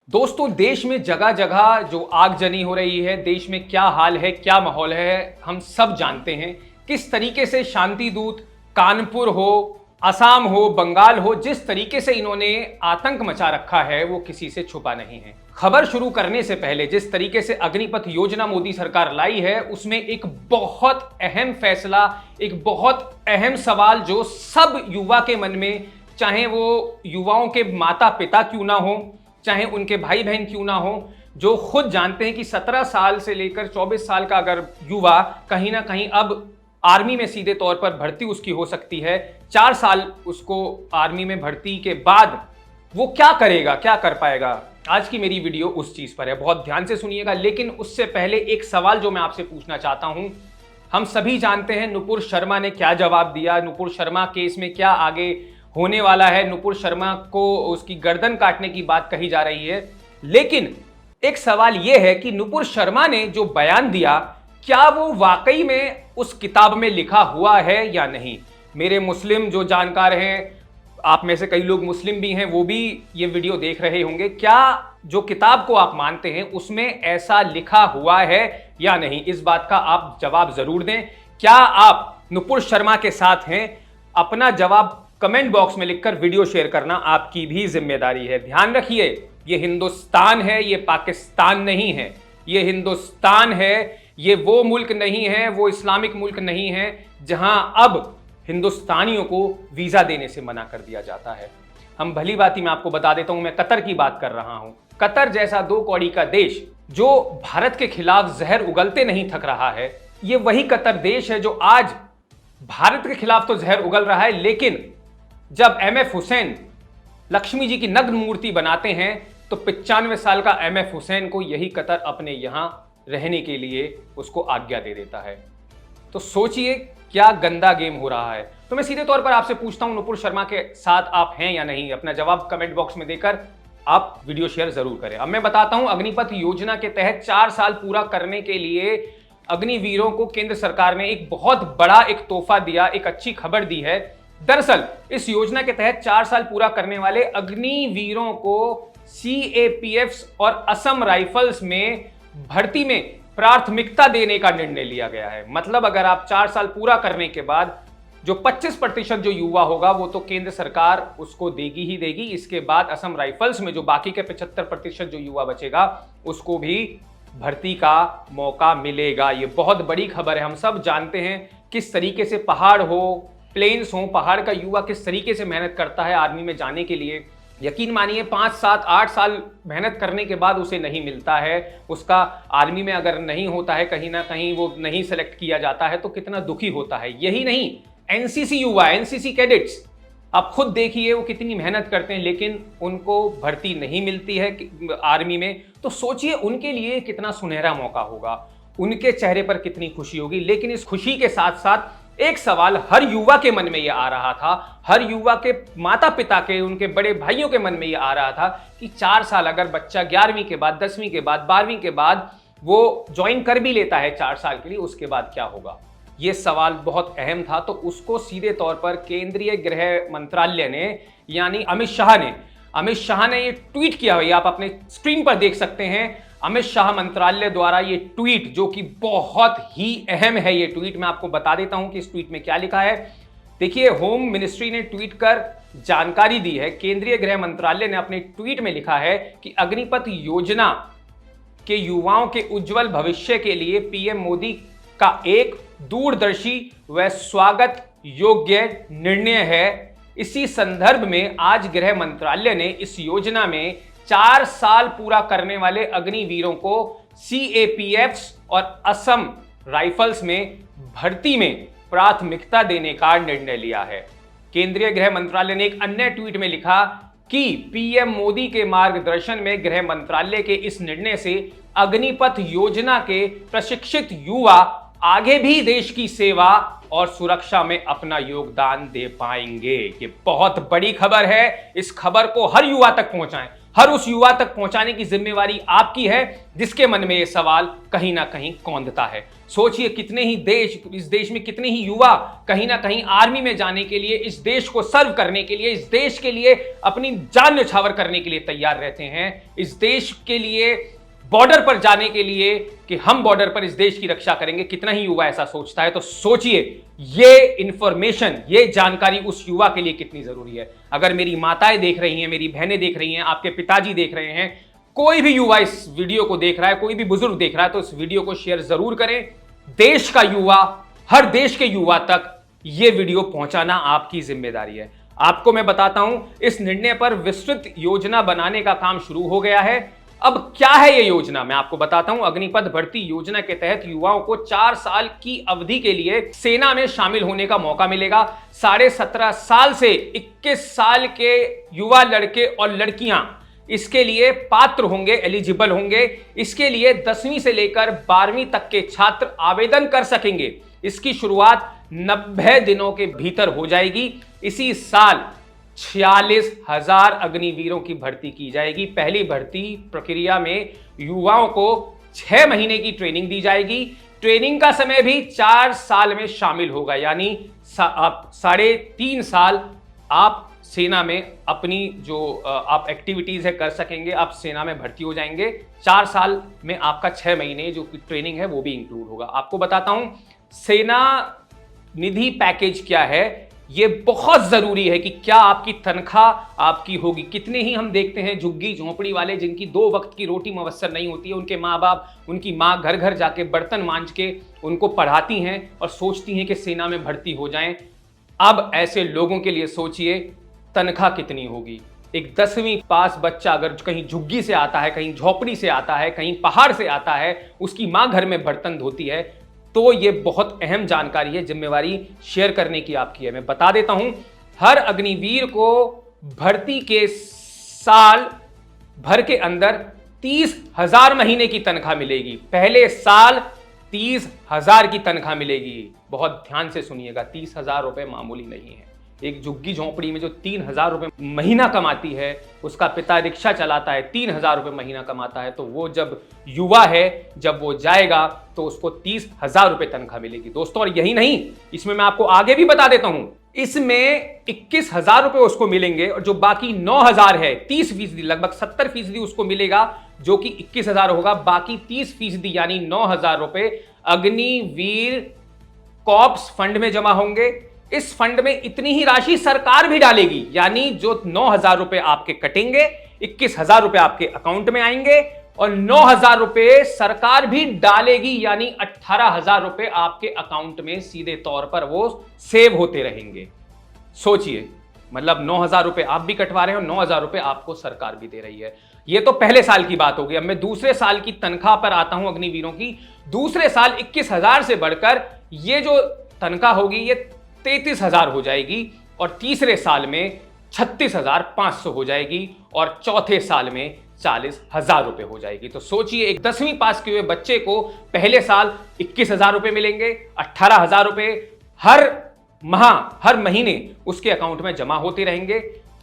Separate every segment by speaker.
Speaker 1: दोस्तों, देश में जगह जगह जो आगजनी हो रही है, देश में क्या हाल है, क्या माहौल है, हम सब जानते हैं। किस तरीके से शांति दूत कानपुर हो, असम हो, बंगाल हो, जिस तरीके से इन्होंने आतंक मचा रखा है वो किसी से छुपा नहीं है। खबर शुरू करने से पहले जिस तरीके से अग्निपथ योजना मोदी सरकार लाई है, उसमें एक बहुत अहम फैसला, एक बहुत अहम सवाल जो सब युवा के मन में, चाहे वो युवाओं के माता पिता क्यों ना हो, चाहे उनके भाई बहन क्यों ना हो, जो खुद जानते हैं कि 17 साल से लेकर 24 साल का अगर युवा कहीं ना कहीं अब आर्मी में सीधे तौर पर भर्ती उसकी हो सकती है, 4 साल उसको आर्मी में भर्ती के बाद वो क्या करेगा, क्या कर पाएगा। आज की मेरी वीडियो उस चीज पर है, बहुत ध्यान से सुनिएगा। लेकिन उससे पहले एक सवाल जो मैं आपसे पूछना चाहता हूं। हम सभी जानते हैं नुपुर शर्मा ने क्या जवाब दिया, नुपुर शर्मा केस में क्या आगे होने वाला है, नुपुर शर्मा को उसकी गर्दन काटने की बात कही जा रही है। लेकिन एक सवाल यह है कि नुपुर शर्मा ने जो बयान दिया, क्या वो वाकई में उस किताब में लिखा हुआ है या नहीं। मेरे मुस्लिम जो जानकार हैं, आप में से कई लोग मुस्लिम भी हैं, वो भी ये वीडियो देख रहे होंगे। क्या जो किताब को आप मानते हैं उसमें ऐसा लिखा हुआ है या नहीं, इस बात का आप जवाब जरूर दें। क्या आप नुपुर शर्मा के साथ हैं? अपना जवाब कमेंट बॉक्स में लिखकर वीडियो शेयर करना आपकी भी जिम्मेदारी है। ध्यान रखिए, ये हिंदुस्तान है, ये पाकिस्तान नहीं है। ये हिंदुस्तान है, ये वो मुल्क नहीं है, वो इस्लामिक मुल्क नहीं है जहां अब हिंदुस्तानियों को वीजा देने से मना कर दिया जाता है। हम भली बात ही मैं आपको बता देता हूं, मैं कतर की बात कर रहा हूं। कतर जैसा 2 कौड़ी का देश जो भारत के खिलाफ जहर उगलते नहीं थक रहा है, ये वही कतर देश है जो आज भारत के खिलाफ तो जहर उगल रहा है, लेकिन जब MF हुसैन लक्ष्मी जी की नग्न मूर्ति बनाते हैं तो 95 साल का MF हुसैन को यही कतर अपने यहां रहने के लिए उसको आज्ञा दे देता है। तो सोचिए क्या गंदा गेम हो रहा है। तो मैं सीधे तौर पर आपसे पूछता हूं, नुपुर शर्मा के साथ आप हैं या नहीं? अपना जवाब कमेंट बॉक्स में देकर आप वीडियो शेयर जरूर करें। अब मैं बताता हूं, अग्निपथ योजना के तहत 4 साल पूरा करने के लिए अग्निवीरों को केंद्र सरकार ने एक बहुत बड़ा एक तोहफा दिया, एक अच्छी खबर दी है। दरअसल इस योजना के तहत 4 साल पूरा करने वाले अग्निवीरों को CAPF और असम राइफल्स में भर्ती में प्राथमिकता देने का निर्णय लिया गया है। मतलब अगर आप 4 साल पूरा करने के बाद जो 25% जो युवा होगा वो तो केंद्र सरकार उसको देगी ही देगी। इसके बाद असम राइफल्स में जो बाकी के 75% जो युवा बचेगा उसको भी भर्ती का मौका मिलेगा। ये बहुत बड़ी खबर है। हम सब जानते हैं किस तरीके से पहाड़ हो, प्लेन्स हो, पहाड़ का युवा किस तरीके से मेहनत करता है आर्मी में जाने के लिए। यकीन मानिए 5, 7, 8 साल मेहनत करने के बाद उसे नहीं मिलता है, उसका आर्मी में अगर नहीं होता है, कहीं ना कहीं वो नहीं सेलेक्ट किया जाता है तो कितना दुखी होता है। यही नहीं, NCC युवा, NCC कैडेट्स, आप खुद देखिए वो कितनी मेहनत करते हैं, लेकिन उनको भर्ती नहीं मिलती है आर्मी में। तो सोचिए उनके लिए कितना सुनहरा मौका होगा, उनके चेहरे पर कितनी खुशी होगी। लेकिन इस खुशी के साथ साथ एक सवाल हर युवा के मन में यह आ रहा था, हर युवा के माता पिता के, उनके बड़े भाइयों के मन में यह आ रहा था कि 4 साल अगर बच्चा 11वीं के बाद, 10वीं के बाद, 12वीं के बाद वो ज्वाइन कर भी लेता है 4 साल के लिए, उसके बाद क्या होगा। यह सवाल बहुत अहम था। तो उसको सीधे तौर पर केंद्रीय गृह मंत्रालय ने, यानी अमित शाह ने ये ट्वीट किया हुआ, आप अपने स्क्रीन पर देख सकते हैं। अमित शाह मंत्रालय द्वारा ये ट्वीट, जो कि बहुत ही अहम है, ये ट्वीट मैं आपको बता देता हूं कि इस ट्वीट में क्या लिखा है। देखिए, होम मिनिस्ट्री ने ट्वीट कर जानकारी दी है। केंद्रीय गृह मंत्रालय ने अपने ट्वीट में लिखा है कि अग्निपथ योजना के युवाओं के उज्जवल भविष्य के लिए PM मोदी का एक दूरदर्शी व स्वागत योग्य निर्णय है। इसी संदर्भ में आज गृह मंत्रालय ने इस योजना में 4 साल पूरा करने वाले अग्निवीरों को CAPF और असम राइफल्स में भर्ती में प्राथमिकता देने का निर्णय लिया है। केंद्रीय गृह मंत्रालय ने एक अन्य ट्वीट में लिखा कि PM मोदी के मार्गदर्शन में गृह मंत्रालय के इस निर्णय से अग्निपथ योजना के प्रशिक्षित युवा आगे भी देश की सेवा और सुरक्षा में अपना योगदान दे पाएंगे। ये बहुत बड़ी खबर है। इस खबर को हर युवा तक पहुंचाएं। हर उस युवा तक पहुंचाने की जिम्मेवारी आपकी है जिसके मन में यह सवाल कहीं ना कहीं कौंधता है। सोचिए कितने ही इस देश में कितने ही युवा कहीं ना कहीं आर्मी में जाने के लिए, इस देश को सर्व करने के लिए, इस देश के लिए अपनी जान न्यौछावर करने के लिए तैयार रहते हैं, इस देश के लिए बॉर्डर पर जाने के लिए कि हम बॉर्डर पर इस देश की रक्षा करेंगे। कितना ही युवा ऐसा सोचता है। तो सोचिए ये इंफॉर्मेशन, ये जानकारी उस युवा के लिए कितनी जरूरी है। अगर मेरी माताएं देख रही हैं, मेरी बहनें देख रही हैं, आपके पिताजी देख रहे हैं, कोई भी युवा इस वीडियो को देख रहा है, कोई भी बुजुर्ग देख रहा है, तो इस वीडियो को शेयर जरूर करें। देश का युवा, हर देश के युवा तक यह वीडियो पहुंचाना आपकी जिम्मेदारी है। आपको मैं बताता हूं, इस निर्णय पर विस्तृत योजना बनाने का काम शुरू हो गया है। अब क्या है यह योजना, मैं आपको बताता हूं। अग्निपथ भर्ती योजना के तहत युवाओं को 4 साल की अवधि के लिए सेना में शामिल होने का मौका मिलेगा। 17.5 साल से 21 साल के युवा लड़के और लड़कियां इसके लिए पात्र होंगे, एलिजिबल होंगे। इसके लिए 10वीं से लेकर 12वीं तक के छात्र आवेदन कर सकेंगे। इसकी शुरुआत 90 दिनों के भीतर हो जाएगी। इसी साल 46,000 अग्निवीरों की भर्ती की जाएगी। पहली भर्ती प्रक्रिया में युवाओं को 6 महीने की ट्रेनिंग दी जाएगी। ट्रेनिंग का समय भी 4 साल में शामिल होगा, यानी आप 3.5 साल आप सेना में अपनी जो आप एक्टिविटीज है कर सकेंगे। आप सेना में भर्ती हो जाएंगे। 4 साल में आपका 6 महीने जो ट्रेनिंग है वो भी इंक्लूड होगा। आपको बताता हूं सेना निधि पैकेज क्या है। ये बहुत जरूरी है कि क्या आपकी तनख्वाह आपकी होगी। कितने ही हम देखते हैं झुग्गी झोंपड़ी वाले जिनकी 2 वक्त की रोटी मुयस्सर नहीं होती है, उनके माँ बाप, उनकी माँ घर घर जाके बर्तन मांज के उनको पढ़ाती हैं और सोचती हैं कि सेना में भर्ती हो जाएं। अब ऐसे लोगों के लिए सोचिए तनख्वाह कितनी होगी। एक 10वीं पास बच्चा अगर कहीं झुग्गी से आता है, कहीं झोपड़ी से आता है, कहीं पहाड़ से आता है, उसकी माँ घर में बर्तन धोती है, तो ये बहुत अहम जानकारी है, जिम्मेवारी शेयर करने की आपकी है। मैं बता देता हूं, हर अग्निवीर को भर्ती के साल भर के अंदर 30,000 महीने की तनख्वाह मिलेगी। पहले साल 30,000 की तनख्वाह मिलेगी। बहुत ध्यान से सुनिएगा, 30,000 रुपए मामूली नहीं है। एक झुग्गी झोंपड़ी में जो 3,000 रुपए महीना कमाती है, उसका पिता रिक्शा चलाता है, 3,000 रुपए महीना कमाता है, तो वो जब युवा है, जब वो जाएगा तो उसको 30,000 रुपए तनख्वाह मिलेगी दोस्तों। और यही नहीं, इसमें मैं आपको आगे भी बता देता हूं, इसमें 21,000 रुपए उसको मिलेंगे और जो बाकी 9,000 है, 30%, लगभग 70% उसको मिलेगा, जो कि 21,000 होगा। बाकी 30% यानी 9,000 रुपए अग्निवीर कॉर्प्स फंड में जमा होंगे। इस फंड में इतनी ही राशि सरकार भी डालेगी, यानी जो 9,000 रुपए आपके कटेंगे, 21,000 रुपए आपके अकाउंट में आएंगे और 9,000 रुपए सरकार भी डालेगी, यानी 18,000 रुपए आपके अकाउंट में सीधे तौर पर वो सेव होते रहेंगे। सोचिए, मतलब 9,000 रुपए आप भी कटवा रहे हो, 9,000 रुपए आपको सरकार भी दे रही है। ये तो पहले साल की बात होगी। अब मैं दूसरे साल की तनख्वाह पर आता हूं अग्निवीरों की। दूसरे साल 21,000 से बढ़कर ये जो तनख्वाह होगी ये 33,000 हो जाएगी और तीसरे साल में 36,500 हो जाएगी और चौथे साल में 40,000 रुपए हो जाएगी। तो सोचिए, एक 10वीं पास किए हुए बच्चे को पहले साल 21,000 रुपए मिलेंगे, 18,000 रुपए हर माह, हर महीने उसके अकाउंट में जमा होते रहेंगे।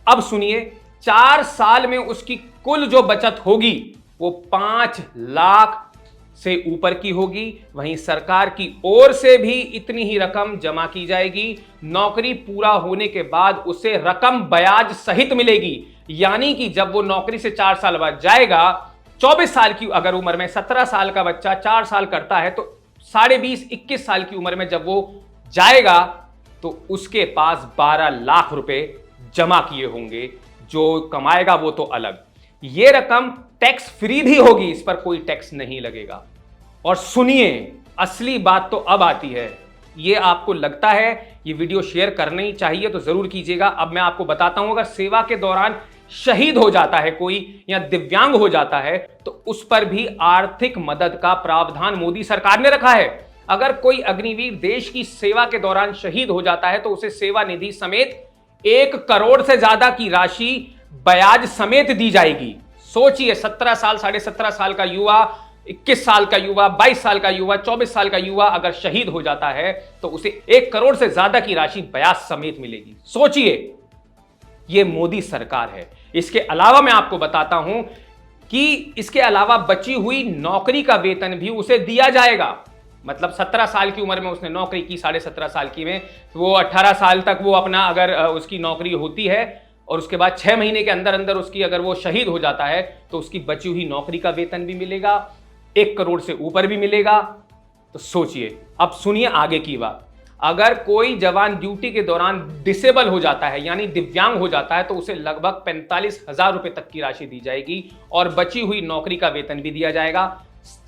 Speaker 1: अब सुनिए, 4 साल में उसकी कुल जो बचत होगी वो 5 लाख से ऊपर की होगी। वहीं सरकार की ओर से भी इतनी ही रकम जमा की जाएगी। नौकरी पूरा होने के बाद उसे रकम ब्याज सहित मिलेगी, यानी कि जब वो नौकरी से 4 साल बाद जाएगा, 24 साल की अगर उम्र में 17 साल का बच्चा 4 साल करता है तो 20.5 21 साल की उम्र में जब वो जाएगा तो उसके पास 12 लाख रुपए जमा किए होंगे। जो कमाएगा वो तो अलग, ये रकम टैक्स फ्री भी होगी, इस पर कोई टैक्स नहीं लगेगा। और सुनिए, असली बात तो अब आती है। ये आपको लगता है ये वीडियो शेयर करनी चाहिए तो जरूर कीजिएगा। अब मैं आपको बताता हूं, अगर सेवा के दौरान शहीद हो जाता है कोई या दिव्यांग हो जाता है तो उस पर भी आर्थिक मदद का प्रावधान मोदी सरकार ने रखा है। अगर कोई अग्निवीर देश की सेवा के दौरान शहीद हो जाता है तो उसे सेवा निधि समेत 1 करोड़ से ज्यादा की राशि ब्याज समेत दी जाएगी। सोचिए, 17 साल, 17.5 साल का युवा, 21 साल का युवा, 22 साल का युवा, 24 साल का युवा अगर शहीद हो जाता है तो उसे 1 करोड़ से ज्यादा की राशि ब्याज समेत मिलेगी। सोचिए, यह मोदी सरकार है। इसके अलावा मैं आपको बताता हूं कि इसके अलावा बची हुई नौकरी का वेतन भी उसे दिया जाएगा। मतलब 17 साल की उम्र में उसने नौकरी की, 17.5 साल की में, तो वो 18 साल तक वो अपना अगर उसकी नौकरी होती है और उसके बाद 6 महीने के अंदर अंदर उसकी अगर वो शहीद हो जाता है तो उसकी बची हुई नौकरी का वेतन भी मिलेगा, 1 करोड़ से ऊपर भी मिलेगा। तो सोचिए, अब सुनिए आगे की बात। अगर कोई जवान ड्यूटी के दौरान डिसेबल हो जाता है यानी दिव्यांग हो जाता है तो उसे लगभग 45,000 रुपए तक की राशि दी जाएगी और बची हुई नौकरी का वेतन भी दिया जाएगा।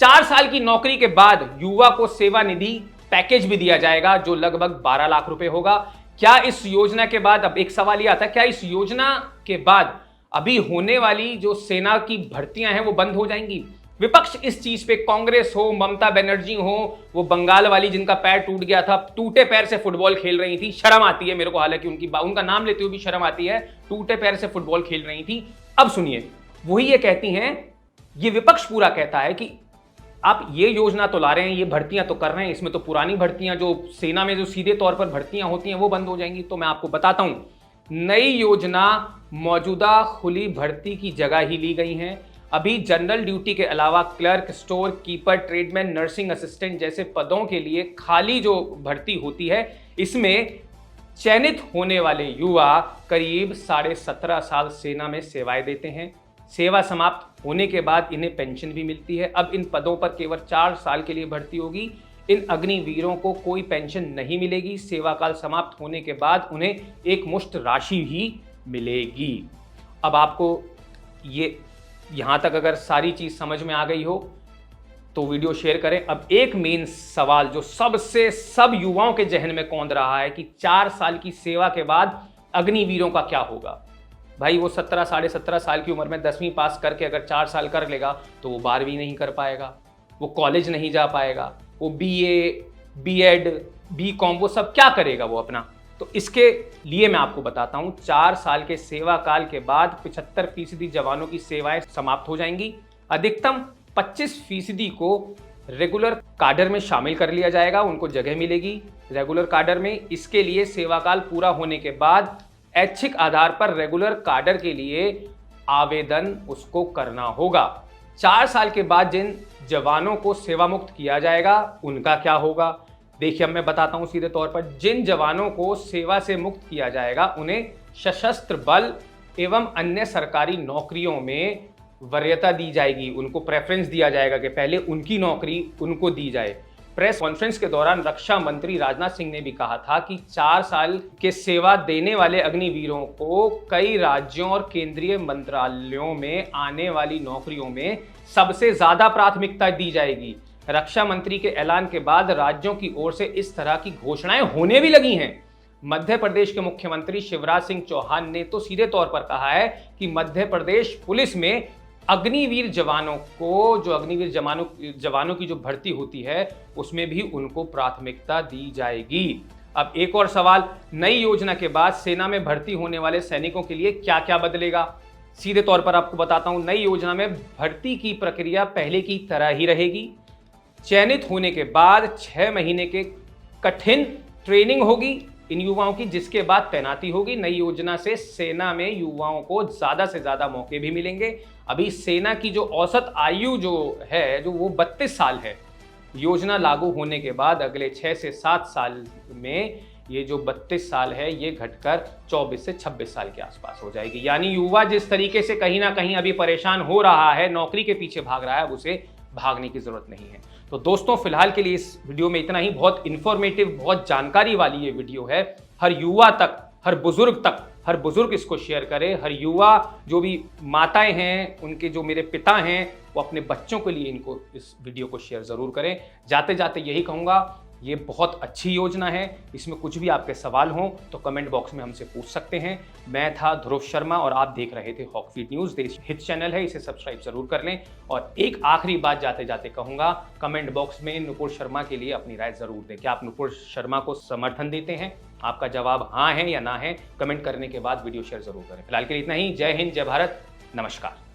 Speaker 1: 4 साल की नौकरी के बाद युवा को सेवा निधि पैकेज भी दिया जाएगा जो लगभग 12 लाख रुपए होगा। क्या इस योजना के बाद, अब एक सवाल यह आता है, क्या इस योजना के बाद अभी होने वाली जो सेना की भर्तियां हैं वो बंद हो जाएंगी? विपक्ष इस चीज पे, कांग्रेस हो, ममता बनर्जी हो, वो बंगाल वाली जिनका पैर टूट गया था, टूटे पैर से फुटबॉल खेल रही थी, शर्म आती है मेरे को, हालांकि उनका नाम लेते हुए भी शर्म आती है, टूटे पैर से फुटबॉल खेल रही थी। अब सुनिए, वही ये कहती हैं, ये विपक्ष पूरा कहता है कि आप ये योजना तो ला रहे हैं, ये भर्तियां तो कर रहे हैं, इसमें तो पुरानी भर्तियां जो सेना में जो सीधे तौर पर भर्तियां होती हैं वो बंद हो जाएंगी। तो मैं आपको बताता हूं, नई योजना मौजूदा खुली भर्ती की जगह ही ली गई हैं। अभी जनरल ड्यूटी के अलावा clerk, store keeper, tradesman, nursing assistant जैसे पदों के लिए खाली जो भर्ती होती है, इसमें चयनित होने वाले युवा करीब 17.5 साल सेना में सेवाएं देते हैं। सेवा समाप्त होने के बाद इन्हें पेंशन भी मिलती है। अब इन पदों पर केवल 4 साल के लिए भर्ती होगी। इन अग्निवीरों को कोई पेंशन नहीं मिलेगी। सेवा काल समाप्त होने के बाद उन्हें एक मुश्त राशि ही मिलेगी। अब आपको ये यहां तक अगर सारी चीज समझ में आ गई हो तो वीडियो शेयर करें। अब एक मेन सवाल जो सब युवाओं के जहन में कौंध रहा है कि 4 साल की सेवा के बाद अग्निवीरों का क्या होगा। भाई वो 17 साल की उम्र में 10वीं पास करके अगर 4 साल कर लेगा तो वो 12वीं नहीं कर पाएगा, वो कॉलेज नहीं जा पाएगा, वो BA, B.Ed, B.Com वो सब क्या करेगा वो अपना। तो इसके लिए मैं आपको बताता हूं, 4 साल के सेवा काल के बाद 75% जवानों की सेवाएं समाप्त हो जाएंगी। अधिकतम 25% को रेगुलर काडर में शामिल कर लिया जाएगा, उनको जगह मिलेगी रेगुलर काडर में। इसके लिए सेवा काल पूरा होने के बाद ऐच्छिक आधार पर रेगुलर काडर के लिए आवेदन उसको करना होगा। 4 साल के बाद जिन जवानों को सेवा मुक्त किया जाएगा उनका क्या होगा। देखिए, अब मैं बताता हूं सीधे तौर पर, जिन जवानों को सेवा से मुक्त किया जाएगा उन्हें सशस्त्र बल एवं अन्य सरकारी नौकरियों में वरीयता दी जाएगी। उनको प्रेफरेंस दिया जाएगा कि पहले उनकी नौकरी उनको दी जाए। प्रेस कॉन्फ्रेंस के दौरान रक्षा मंत्री राजनाथ सिंह ने भी कहा था कि 4 साल के सेवा देने वाले अग्निवीरों को कई राज्यों और केंद्रीय मंत्रालयों में आने वाली नौकरियों में सबसे ज्यादा प्राथमिकता दी जाएगी। रक्षा मंत्री के ऐलान के बाद राज्यों की ओर से इस तरह की घोषणाएं होने भी लगी हैं। मध्य प्रदेश के मुख्यमंत्री शिवराज सिंह चौहान ने तो सीधे तौर पर कहा है कि मध्य प्रदेश पुलिस में अग्निवीर जवानों को, जो अग्निवीर जवानों की जो भर्ती होती है उसमें भी उनको प्राथमिकता दी जाएगी। अब एक और सवाल, नई योजना के बाद सेना में भर्ती होने वाले सैनिकों के लिए क्या क्या बदलेगा। सीधे तौर पर आपको बताता हूं, नई योजना में भर्ती की प्रक्रिया पहले की तरह ही रहेगी। चयनित होने के बाद 6 महीने के कठिन ट्रेनिंग होगी इन युवाओं की, जिसके बाद तैनाती होगी। नई योजना से सेना में युवाओं को ज्यादा से ज्यादा मौके भी मिलेंगे। अभी सेना की जो औसत आयु जो है जो वो 32 साल है। योजना लागू होने के बाद अगले 6 से 7 साल में ये जो 32 साल है ये घटकर 24 से 26 साल के आसपास हो जाएगी। यानी युवा जिस तरीके से कहीं ना कहीं अभी परेशान हो रहा है, नौकरी के पीछे भाग रहा है, अब उसे भागने की जरूरत नहीं है। तो दोस्तों, फिलहाल के लिए इस वीडियो में इतना ही। बहुत इंफॉर्मेटिव, बहुत जानकारी वाली ये वीडियो है। हर युवा तक, हर बुजुर्ग इसको शेयर करे। हर युवा, जो भी माताएं हैं, उनके जो मेरे पिता हैं, वो अपने बच्चों के लिए इनको इस वीडियो को शेयर जरूर करें। जाते जाते यही कहूंगा, ये बहुत अच्छी योजना है। इसमें कुछ भी आपके सवाल हों तो कमेंट बॉक्स में हमसे पूछ सकते हैं। मैं था ध्रुव शर्मा और आप देख रहे थे हॉकफीड न्यूज़। देश हित चैनल है, इसे सब्सक्राइब जरूर कर लें। और एक आखिरी बात जाते जाते कहूंगा, कमेंट बॉक्स में नुपुर शर्मा के लिए अपनी राय जरूर दें। क्या आप नुपुर शर्मा को समर्थन देते हैं? आपका जवाब हाँ है या ना है, कमेंट करने के बाद वीडियो शेयर जरूर करें। फिलहाल के लिए इतना ही। जय हिंद, जय भारत, नमस्कार।